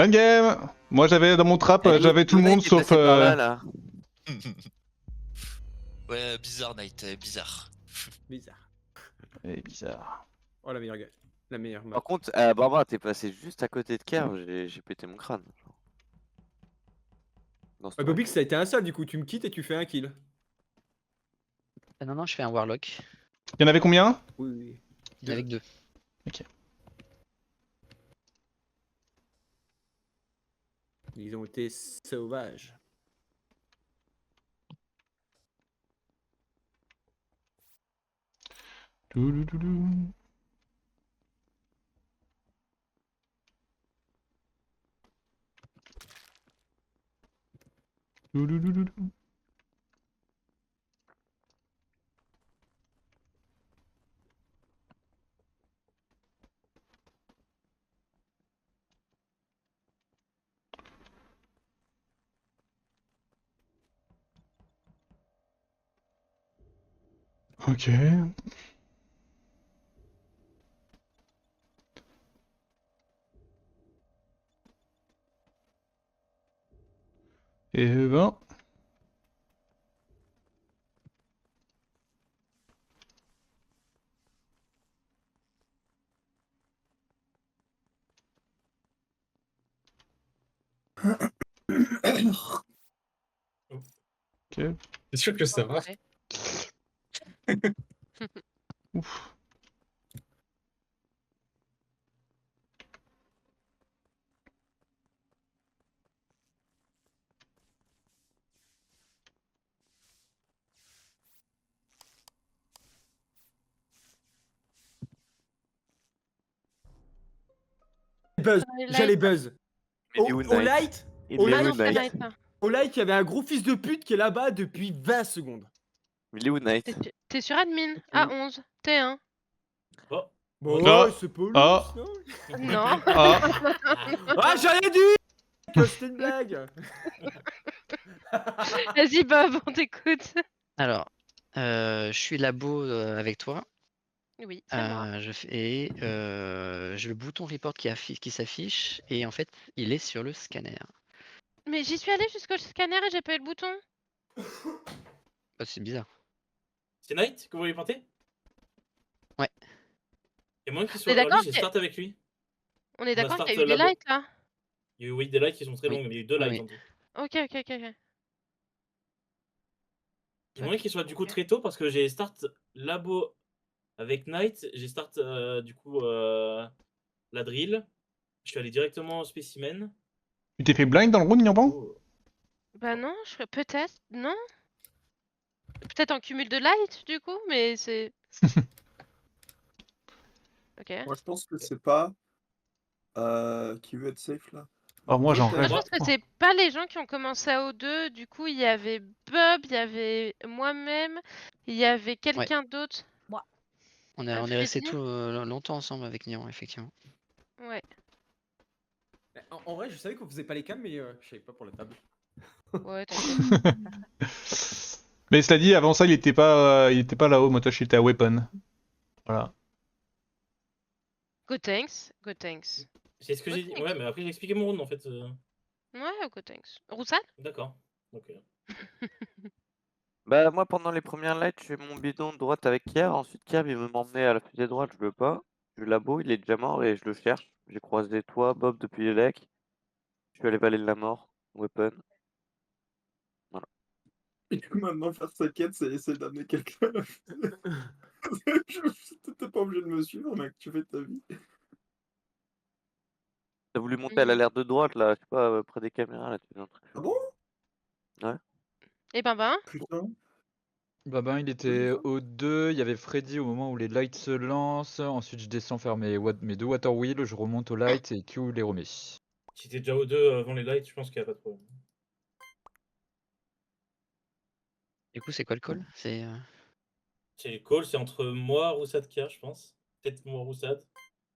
Bonne game. Moi j'avais dans mon trap, j'avais tout le monde sauf... Là. Ouais, bizarre Night, bizarre. Bizarre. Eh, bizarre. Oh, la meilleure gueule. La meilleure map. Par contre, Barbara, t'es passé juste à côté de Kerr, j'ai pété mon crâne. Dans ce tour. Bobix, ça a été un seul, du coup, tu me quittes et tu fais un kill. Non, non, je fais un Warlock. Il y en avait combien? Oui, oui. Il y en avait que 2. Ok. Ils ont été sauvages. Toulouloulou. Toulouloulou. Ok. Et ben... Ok. C'est sûr que ça va. Ouf. Buzz, j'allais buzz. Mais il est où, Au Knight light, Il au est light, où, Knight au light, il y avait un gros fils de pute qui est là-bas depuis 20 secondes. Il est où, Knight T'es sur admin, A11, T1. Oh. Bon, Ah. c'est pas louche, Ah. non? Non. Ah. Ah, j'ai rien dit que c'était une blague. Vas-y Bob, on t'écoute. Alors, je suis labo avec toi. Oui, c'est moi. Je fais, j'ai le bouton report qui s'affiche et en fait, il est sur le scanner. Mais j'y suis allée jusqu'au scanner et j'ai pas eu le bouton. Oh, c'est bizarre. C'est Knight que vous voulez porter? Ouais. Et moi qui On soit est alors lui, d'accord j'ai que- start avec lui. On est d'accord start qu'il y a eu des labo. lights là. Il y a eu oui, des lights qui sont très Oui. longues, mais il y a eu 2 Oui, lights oui. en tout. Ok, ok, ok, ok. Il y a moyen qu'il soit du coup très tôt parce que j'ai start labo avec Knight, j'ai start du coup la drill. Je suis allé directement au spécimen. Tu t'es fait blind dans le round, Nirban? Oh. Bah non, je ferais peut-être, non. Peut-être en cumul de light du coup, mais c'est... Ok. Moi, je pense que c'est pas qui veut être safe là. Oh, moi j'en Moi, Moi, rêve. je pense que c'est pas les gens qui ont commencé à O2. Du coup, il y avait Bob, il y avait moi-même, il y avait quelqu'un d'autre. Moi. On Un est resté Freddy. tout longtemps ensemble avec Nian, effectivement. Ouais. En vrai, je savais qu'on faisait pas les cams, mais je savais pas pour la table. Ouais, t'inquiète. Mais cela dit, avant ça, il était pas là-haut. Motosh, il était à Weapon. Voilà. Go thanks, go thanks. c'est ce que j'ai dit. Ok. Ouais, mais après j'ai expliqué mon round en fait. Ouais, go thanks. Roussade? D'accord. Ok. Bah, moi, pendant les premières lights, je fais mon bidon de droite avec Kerr. Ensuite, Kerr, il veut m'emmener à la fusée droite, je veux pas. Je labo, il est déjà mort et je le cherche. J'ai croisé toi, Bob, depuis les lecs. Je suis allé valer de la mort. Weapon. Et du coup, maintenant, faire sa quête, c'est essayer d'amener quelqu'un à la fusée. T'étais pas obligé de me suivre, mec, tu fais ta vie. T'as voulu monter à l'alerte de droite, là, je sais pas, près des caméras, là, tu fais un truc. Ah bon? Et ben. Putain. Babin, il était au 2, il y avait Freddy au moment où les lights se lancent. Ensuite, je descends faire mes 2 water wheels, je remonte aux lights et Q les remet. Si t'es déjà aux 2 avant les lights, je pense qu'il n'y a pas de problème. Du coup, c'est quoi le call? C'est C'est le call, c'est entre moi, Roussad, Kerr, je pense. Peut-être moi, Roussad.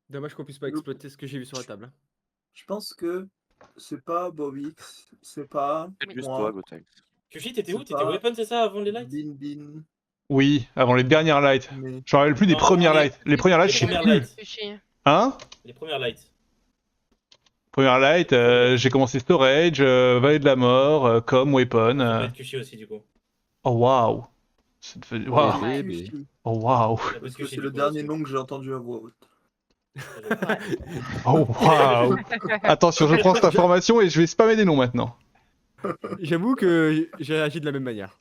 Dommage qu'on puisse pas exploiter ce que j'ai vu sur la table. Je pense que c'est pas Bobix, c'est pas C'est juste moi. toi, Gotex. Kushi, t'étais où? C'est T'étais pas weapon, c'est ça, avant les lights? Bin Bin. Oui, avant les dernières lights. Mais Je me rappelle plus des Non, premières les- lights. Les premières lights, je sais premières plus. lights. Sushi. Hein? Les premières lights. Première light, j'ai commencé storage, vallée de la mort, com, weapon. Ça peut être Kushi aussi, du coup. Oh waouh. C'est devenu- waouh. Ouais. Oh waouh. Ça peut être Parce que Kushi, c'est le du coup, dernier aussi. nom que j'ai entendu à voix haute. Oh waouh. Attention, je prends cette information et je vais spammer des noms maintenant. J'avoue que j'ai réagi de la même manière.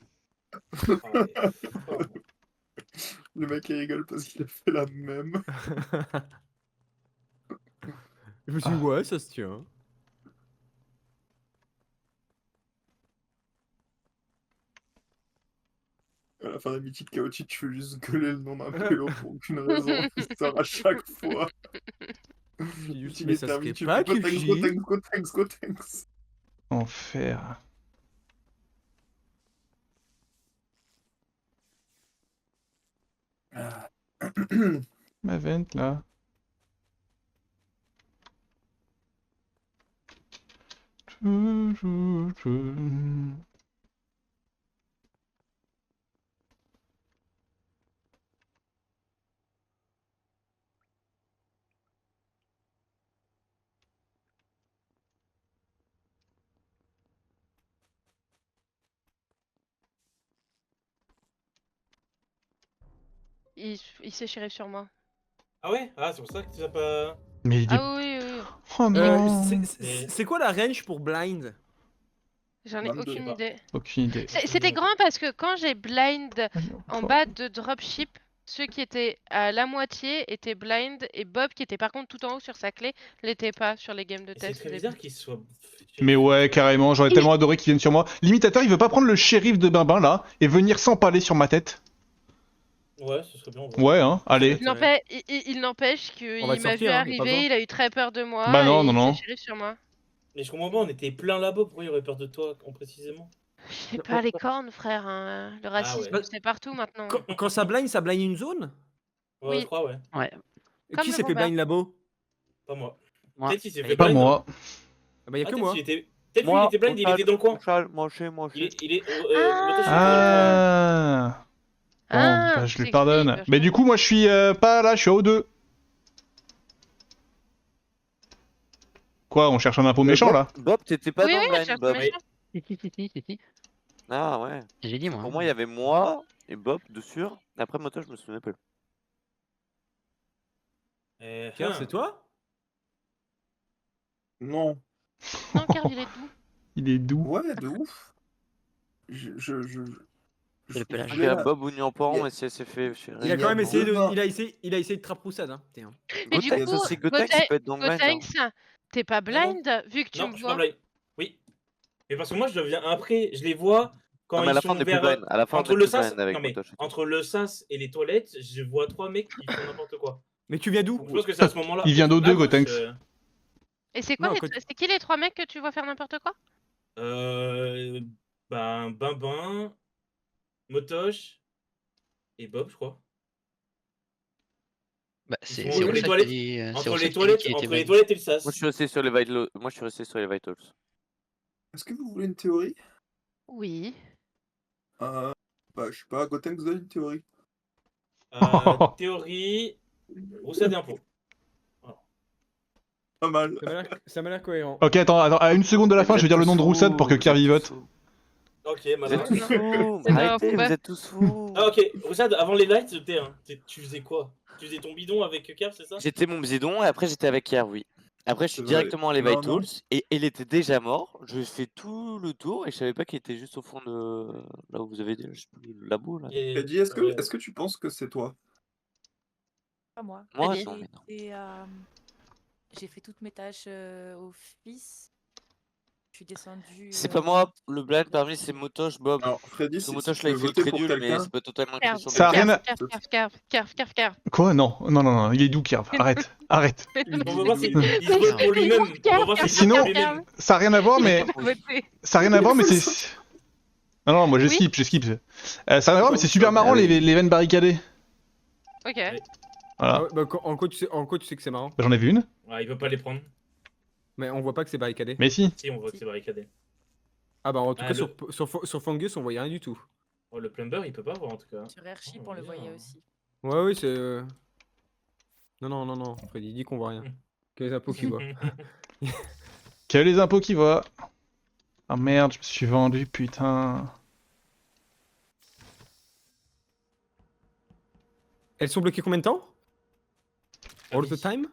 Le mec il rigole parce qu'il a fait la même. Je me suis dit, ouais, ça se tient. À la fin des mythiques chaotiques, je fais juste gueuler le nom d'un PO pour aucune raison. Il sort à chaque fois. Mais ça serait tu pas fais go Kushi. go thanks. Enfer. Ma vente là. Il s'est shérif sur moi. Ah ouais? Ah, c'est pour ça que tu as pas. Mais il est... Ah oui, oui, oui. Oh non. C'est quoi la range pour blind? J'en ai 22. aucune idée. Aucune idée. C'était grand parce que quand j'ai blind en bas de dropship, ceux qui étaient à la moitié étaient blind et Bob qui était par contre tout en haut sur sa clé l'était pas sur les games de Et c'est test. très au bizarre début. qu'il soit. Mais ouais, carrément, j'aurais tellement adoré qu'ils viennent sur moi. Limitateur, il veut pas prendre le shérif de Bimbin là et venir s'empaler sur ma tête. Ouais, ce serait bien. en vrai. Ouais, hein, allez. Il n'empêche qu'il On va te m'a vu sortir, hein, y a pas arriver, besoin. il a eu très peur de moi Bah non, et non, il non. s'est shérif sur moi. Mais je comprends pas, on était plein là-bas, pourquoi il aurait peur de toi, précisément? Je sais pas les cornes, frère. Hein. Le racisme, ouais. c'est partout maintenant. Quand ça blind une zone? Ouais, Oui. je crois, ouais. Ouais, Comme Qui le s'est fait bombard. blind là-bas? Pas moi. moi. Peut-être qu'il s'est Et fait Pas blind. moi. Ah bah y'a Ah, que peut-être moi. qu'il était. Peut-être lui, il était blind, il était dans le coin. Moi, je Il est. Motosh, il était dans le coin. Ah. Bon, Ah, bah, je lui c'est pardonne. explique, Mais du coup, moi je suis pas là, je suis à O2. Quoi, on cherche un impôt méchant là? Bob, t'étais pas Oui, dans oui, le je blind, cherche Bob. méchant. Si. Ah ouais. J'ai dit moi. Pour moi, il y avait moi et Bob dessus. Après, Moto, je me souvenais plus. Pierre, c'est toi? Non. Non, Kerv, il est doux. Il est doux. Ouais, de ouf. C'est le pelage. Je vais à Bob ou Niampan et si elle s'est fait. Il a quand même essayé de, demain. il a essayé de trap roussade, hein. T'es un- Mais du Gotex coup, aussi, Gotex, il peut être dans le blind. hein. Gotenks, t'es pas blind vu que tu Non, me je suis pas vois. blind. Oui. Mais parce que moi, je deviens après, je les vois quand Non, mais à ils la fin, sont on est plus vers. blind. À la fin, on Entre est le plus sas, blind avec non, mais Motosh. entre le sas et les toilettes, je vois trois mecs qui font n'importe quoi. Mais tu viens d'où? Donc, je pense que c'est à ce moment-là. Il vient d'O2, À gauche, Gotenks. Et c'est quoi Non, les... quand- C'est qui les trois mecs que tu vois faire n'importe quoi? Ben, Bimbin, Motosh et Bob, je crois. Bah, Ils c'est sont c'est entre les Roussel qui a toilettes. dit, c'est Entre Roussel les qui a dit toilettes, qu'il était entre les blind. toilettes et le sas. Moi, je suis resté sur les Vitals. Moi, je suis resté sur les Vitals. Est-ce que vous voulez une théorie? Oui. Bah, je sais pas, Gotenks donne une théorie. Théorie, Roussel d'impôt. Pas mal. Ça m'a l'air cohérent. Ok, attends, à une seconde de la fin, je vais dire le nom de Roussade pour que Kirby vote. Ok, Vous malin. êtes tous fous. C'est Arrêtez, pas- vous êtes tous fous. Ah ok, Roussel, avant les lights, tu faisais quoi? Tu faisais ton bidon avec Kerr, c'est ça? J'étais mon bidon et après, j'étais avec Kier, oui. Après, je suis C'est directement allé vrai. Non, Vitals et il était déjà mort. Je fais tout le tour et je savais pas qu'il était juste au fond de là où vous avez dit, je sais plus, le labo là. Et- Eddie, est-ce que tu penses que c'est toi? Pas moi. Moi, Allez. non, mais non. J'ai fait toutes mes tâches au fils. Je suis descendue. C'est pas moi, le blind parmi c'est Motosh, Bob. Alors, Freddy, Parce que si Motosh tu là, il peux fait le voter très pour nul, mais quelqu'un. c'est pas totalement Kerv, écrit sur Ça a le rien à- Kerv. Quoi? Non, non, non, non, il est doux, Kirby. Arrête, arrête. On va voir s'il il se vote pour lui-même. On va voir s'il se Sinon- vote pour lui-même. Ça a rien à voir, mais... Ça a rien à voir, mais c'est... Non, non, moi je Oui. skip, je skip. Ça a rien à voir, mais c'est super marrant les veines barricadées. Ok. Voilà. Ah ouais, bah, en quoi tu sais que c'est marrant? Bah, j'en ai vu une. Ouais, il peut pas les prendre. Mais on voit pas que c'est barricadé. Mais si. Si, on voit que c'est barricadé. Ah bah en tout Ah, cas le- sur Fungus on voyait rien du tout. Oh, le plumber, il peut pas voir en tout cas. Sur Airship, on le voyait aussi. Ouais oui c'est... Non, Freddy, dis qu'on voit rien. Que les impôts qui voient. Quels les impôts qui voient? Ah merde, je me suis vendu, putain. Elles sont bloquées combien de temps? All the time?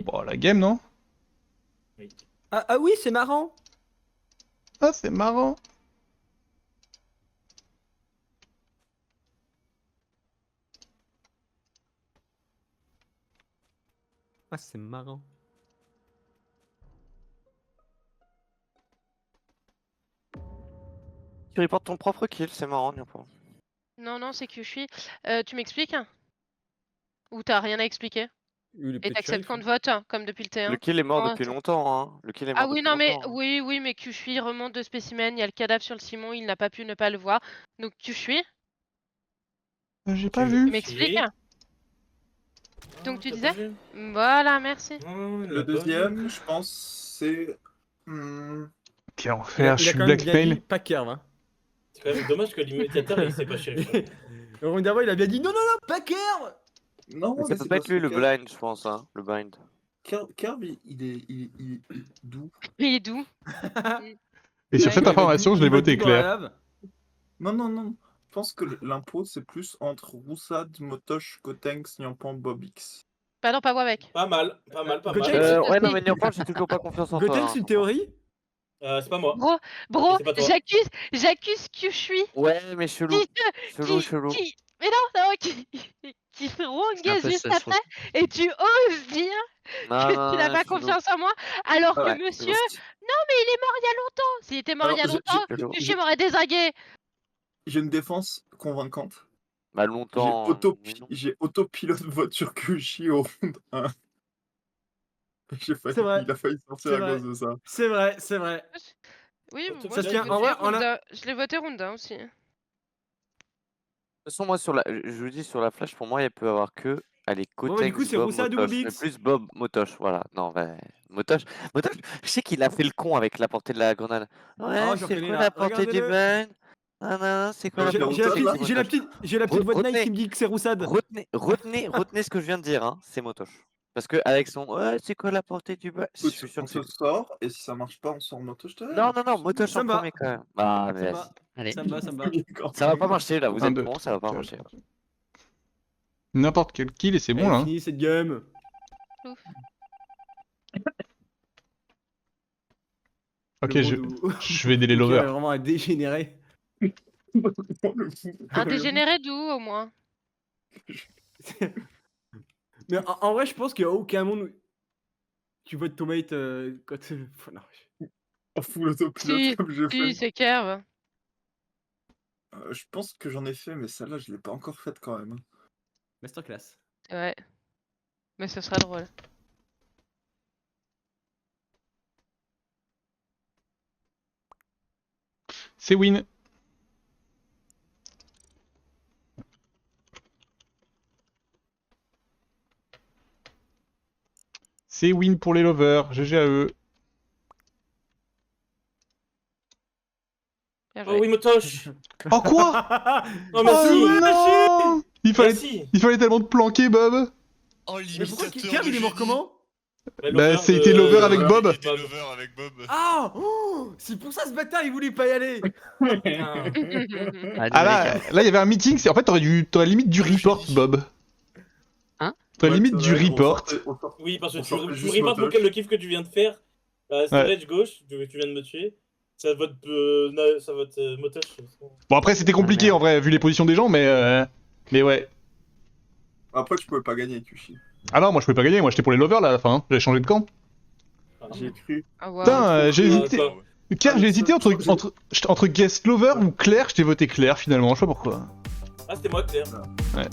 Bon, la game, non? Ah oui, c'est marrant. Ah, c'est marrant. Ah, c'est marrant. Tu reportes ton propre kill, c'est marrant, Niapo. Non, non, c'est que je suis. Tu m'expliques? Ou t'as rien à expliquer? Et t'acceptes qu'on te vote, comme depuis le T1? Le kill est mort Oh, depuis longtemps, hein. Le kill est mort Ah oui, depuis non, mais longtemps, hein. oui, mais Qshui remonte de spécimen, il y a le cadavre sur le Simon, il n'a pas pu ne pas le voir. Donc Qshui, J'ai pas tu vu. m'expliques? Donc tu t'as disais? pas vu Voilà, merci. Le deuxième, je pense, c'est. Quel enfer, je suis blackmail. Pas Kerv, hein. C'est quand même dommage que l'immédiateur il sait pas shérif. Laurent d'avant, il a bien dit non, pas Kerv. Non, Mais ça peut pas être lui le blind, je pense, hein. Le blind. Kerb, il est doux. Il est doux. Et sur Ouais, cette il va information, je l'ai voté clair. Non. Je pense que l'impôt, c'est plus entre Roussad, Motosh, Kotenks, Nyampan, Bobix. Pardon, pas moi avec. Pas mal. Gotenks, Ouais, non, mais Niapan, j'ai toujours pas confiance en toi. Gotenks, hein. une théorie? C'est pas moi. Bro, C'est pas toi. j'accuse Qshui. Ouais, mais chelou. Chelou. Mais non, qui se C'est un rongue peu juste ça, je après, et tu oses dire que tu n'as pas confiance en moi, alors que monsieur... Non, mais il est mort il y a longtemps. S'il était mort il y a longtemps, Qshui m'aurait désingué. J'ai une défense convaincante. Bah, longtemps. J'ai autopilote voiture Kushi au round 1. C'est vrai. Il a failli sortir à cause de ça. C'est vrai. Oui, Ça moi se tient, en vrai, on a- je l'ai voté round 1 aussi. De toute façon, moi, je vous dis, sur la flash, pour moi, il peut y avoir que. Allez, Bon, Kotex, du coup, c'est Bob, Roussad ou Motosh. Bobix. Mais plus Bob, Motosh, voilà. Non, bah, Motosh, je sais qu'il a fait le con avec la portée de la grenade. Ouais, Ah, je c'est reconnais quoi là. la portée du Regardez-le. ban? Ah, c'est quoi la J'ai- portée j'ai la petite- du J'ai la petite voix de Nike Retenez. qui me dit que c'est Roussad. Retenez ce que je viens de dire, hein. C'est Motosh. Parce que avec son ouais, c'est quoi la portée du ban? Je suis sûr On que c'est se sort, et si ça marche pas, on sort Motosh. Non, Motosh Ça en me va. premier quand même. Ah, Ça mais me vas-y. va. Allez. Ça me va. Ça va pas marcher là, vous Un, êtes deux, bons, ça va pas marcher. N'importe quel kill et c'est bon là. hein. Fini cette game. Ok, Le je Rodou. vais aider les Ok, lovers. vraiment un dégénéré. Un dégénéré d'où au moins? Mais en vrai, je pense qu'il y a aucun monde où tu votes tomate quand. Non. Full autopilote comme j'ai Si, fait. c'est Kerv. Je pense que j'en ai fait, mais celle-là, je l'ai pas encore faite quand même. Masterclass. Ouais. Mais ce sera drôle. C'est win. C'est win pour les lovers. GG à eux. Bien Oh joué. oui, Motosh. Oh quoi? Oh, merci. Oh non! Il fallait tellement te planquer, Bob. Oh, Mais pourquoi l'imitateur Kerv de il est mort génie. comment? Bah, c'était lover avec Bob. Il était lover avec Bob. Ah oh, c'est pour ça ce bâtard il voulait pas y aller. Ah là, il y avait un meeting. En fait, t'aurais limite du report, Bob. Hein? T'aurais limite du report. Oui, parce que On tu sortait me juste reportes Motosh. le kiff que tu viens de faire. Storage gauche, tu viens de me tuer. Ça vote Motosh. Bon, après, c'était compliqué en vrai, vu les positions des gens, mais ouais. Après, tu pouvais pas gagner, Kushi. Ah non, moi je pouvais pas gagner, moi j'étais pour les lovers là à la fin, hein. J'avais changé de camp. J'ai cru. Ah, wow. Putain, j'ai hésité. Car j'ai Ah, hésité ça, entre guest lover ou Claire, je t'ai voté Claire finalement, je sais pas pourquoi. Ah, c'était moi, Claire. Ouais.